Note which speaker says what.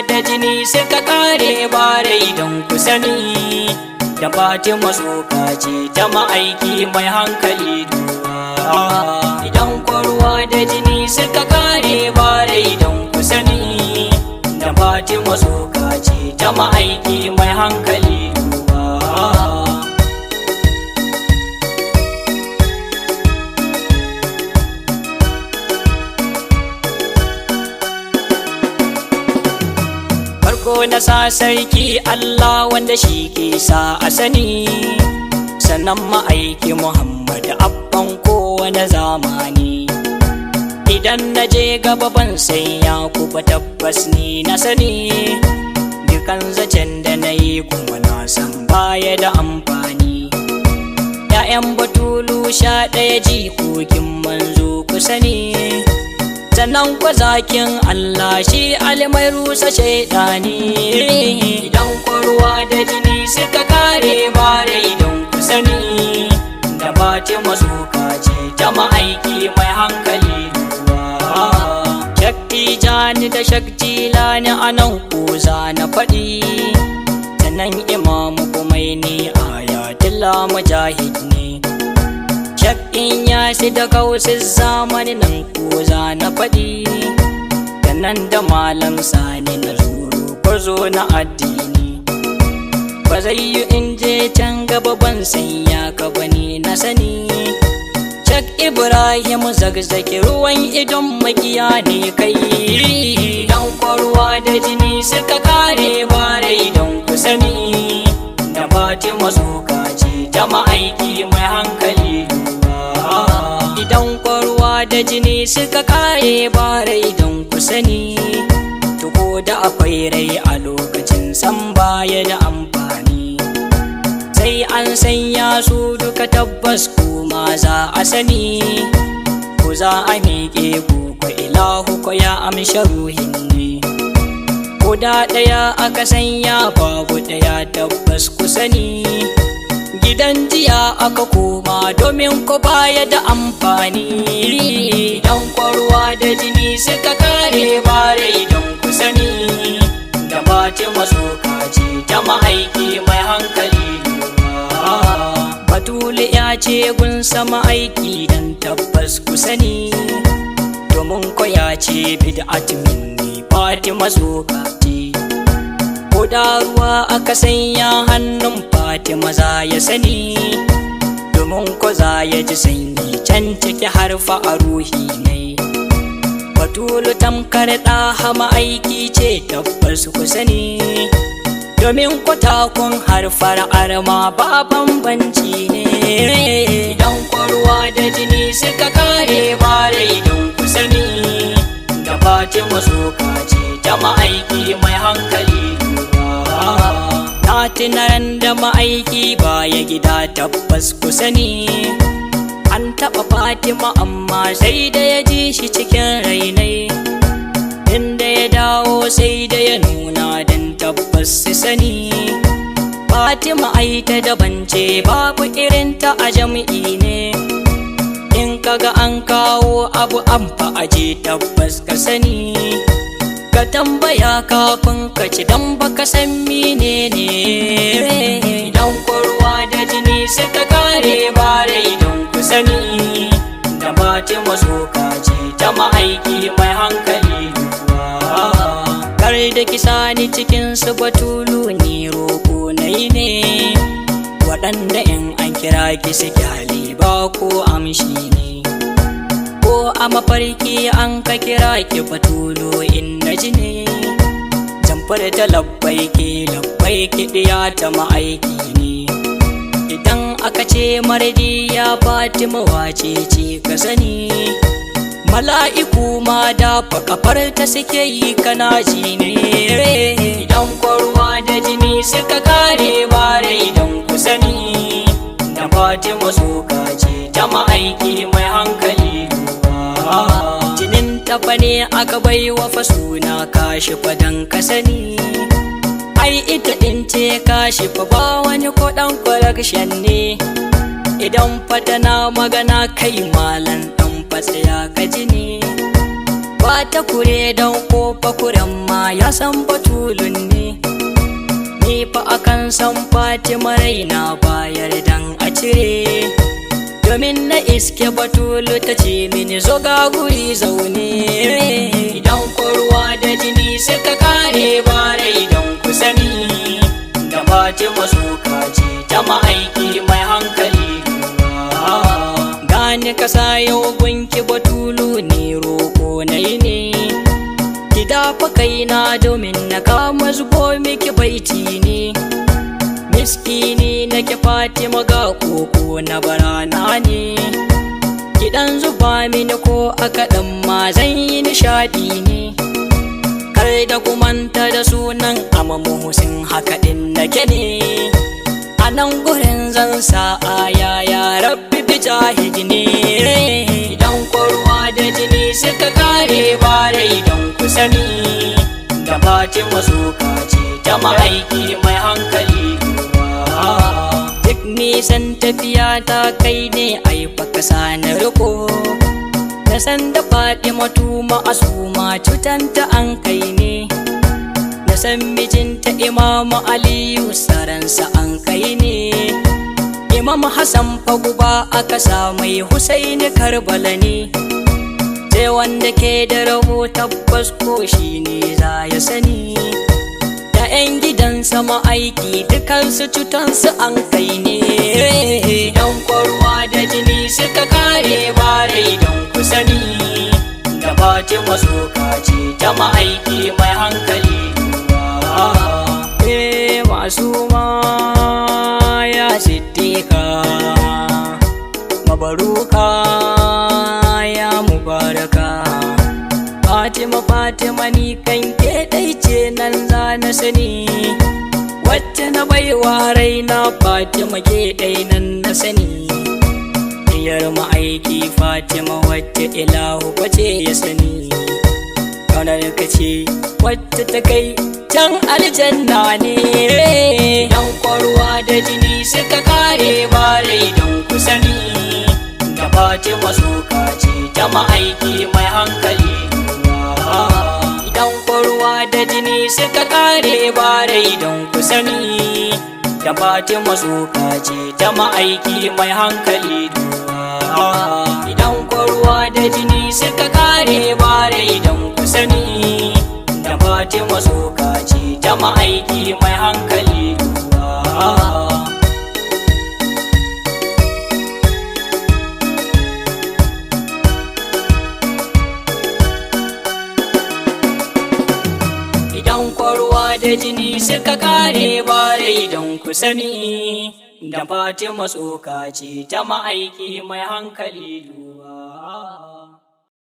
Speaker 1: da jini suka kare bare don ku sani da Fatima tsoka ce ta ma'aiki mai hankali duba. Idan ruwa da jini suka kare bare don ku sani da Fatima tsoka ce ta ma'aiki mai hankali duba. Na sa sarki Allah wanda shi ke sa a sani, sannan ma'aiki Muhammad abban kowane zamani. Idan na je gaba ban sai ya kuba tabbas ni na sani, dukan zancen da na yi kuma na san baya da amfani. ‘Ya'yan Batulu 11 jikokin manzo ku sani, sannan kwa zakin Allah shi alimai rusa shaidani. Idan ruwa da jini suka kare bare don ku sani da Fatima tsoka ce ta ma'aiki mai hankali duba. Shakti jani da shakti lani a nan ko za na faɗi, sannan imamu Kumaini ayatullah mujahid ne. Shakkin ya shi da kausin zamani nan ko za na faɗi, da nan da malam sani na zuru kwazo na addini. Ba zai yi in je can gaba ban sanya ka bane na sani. Shak Ibrahim zagzaki ruwan idon makiya ne kai. Dan ruwa da jini suka kare bare don ku sani da Fatima tsoka ce ta ma'aiki mai hankali. Idan ruwa da jini suka kare bare don ku sani, tuko da akwai rai a lokacin san baya da amfani. Sai an sanya su duka tabbas kuma za a sani, ko za a miƙe ko ilahu ko ya amsha ruhin ne. Ko da ɗaya aka sanya babu ɗaya tabbas ku sani, gidan jiya aka koma domin ko baya da amfani. Dan ruwa da jini suka kare bare don ku sani da Fatima tsoka ce ta ma'aiki mai hankali duba. Batulu ya ce gun sama aiki dan tabbas ku sani, domin ko ya ce bid'at minni Fatima tsoka ce. Ko da ruwa aka sanya hannun Fatima za ya sani, domin ko za ya ji sanyi can ciki har fa a ruhi ne. Batulu tamkar ɗaha ma'aiki ce tabbas ku sani, domin ko takun har fara'ar ma ba bambanci ne. Idan ruwa da jini suka kare bare don ku sani da Fatima tsoka ce ta ma'aiki mai hankali. Na tunaran da ma'aiki baya gida tabbas ku sani, an taɓa Fatima amma sai da ya ji shi cikin rainai. Inda ya dawo sai da ya nuna don tabbas su sani, Fatima ai ta daban ce babu irinta a jam'i ne. In kaga an kawo abu an fa aje tabbas ka sani, ka tambaya kafin ka ci dan baka san menene. Idan ruwa da jini suka kare bare don ku sani da Fatima tsoka ce ta ma'aiki mai hankali duba. Kar da kisa ni cikin su Batulu ni roko nai ne, waɗanda in an kira ki su kyale ba ko amshi ne. Ko a mafarki an ka kira ki Batulu in na ji ne, jamfar ta labbai ki ɗiya ta ma'aiki ne. Idan aka ce mardi ya Fatima wace ce ka sani, mala'iku ma da kafar ta suke yi kana ji ne. Idan ruwa da jini suka kare bare don ku sani da Fatima tsoka ce ta ma'aiki mai hankali duba. Jinin tafa ne aka bai wa fasuna kashi fadan ka sani, ai ita ɗin ce kashi fa ba wani kuɗin correction ne. Idan fatana magana kai malan ɗan fatsaya ka ji ne, ba ta kure don kofa kuren ma ya san batulun ne. Ni fa akan san Fatima raina bayar dan a cire, domin na iske batulu ta ce mini zo ga guri zaune. Idan ruwa da jini suka kare barai don ku sani, da Fatima suka ce ta ma'aiki mai hankali. Gani kasa yau gunki batulu ne roƙo nai ne, ki dafa kaina domin na kama zubo miki baiti ne. Miskini nake Fatima ga koko na barana ne, kiɗan zuba mini ko a kaɗan ma zan yi nishaɗi ne. Kar da kumanta da sunan Muhsin haka ɗin nake ne, a nan gurin zan sa aya ya rabbi bi jahidi ne. Idan ruwa da jini suka kare barai don ku sani, da Fatima suka ce ta ma'aiki mai hankali. Duk nisan tafiya ta kai ne ai baka sani riko, na san da Fatima tuma asuma cutanta an kai ne. Na san mijinta Imamu Aliyu saransa an kai ne. Imam Hassan faguba aka sa mai Husaini Karbala ne. Sai wanda ke da rabo tabbas ko shi ne za ya sani, da 'yan gidansa ma'aiki dukansu cutansu an kai ne. Idan ruwa da jini suka kare barai don ku sani, da Fatima suka ce ta ma'aiki mai hankali. Masu ma ya siddiƙa mabaruka ya mubaraka. Fatima ni kan ke ɗai ce nan za na sani, wacce na baiwa raina Fatima ke ɗai nan na sani. Diyar ma'aiki Fatima wacce ilahu bace ya sani, ƙaunar ka ce wacce ta kai can aljanna ne. Dan ruwa da jini suka kare barai don ku sani, da Fatima suka ce ta ma'aiki mai hankali. Idan ruwa da jini suka kare barai don ku sani, da Fatima suka ce ta ma'aiki mai hankali. Idan ruwa da jini suka kare barai don ku sani, da Fatima suka ce ta ma'aiki mai hankali. Idan ruwa da jini suka kare barai don ku sani, da Fatima suka ce ta ma'aiki mai hankali.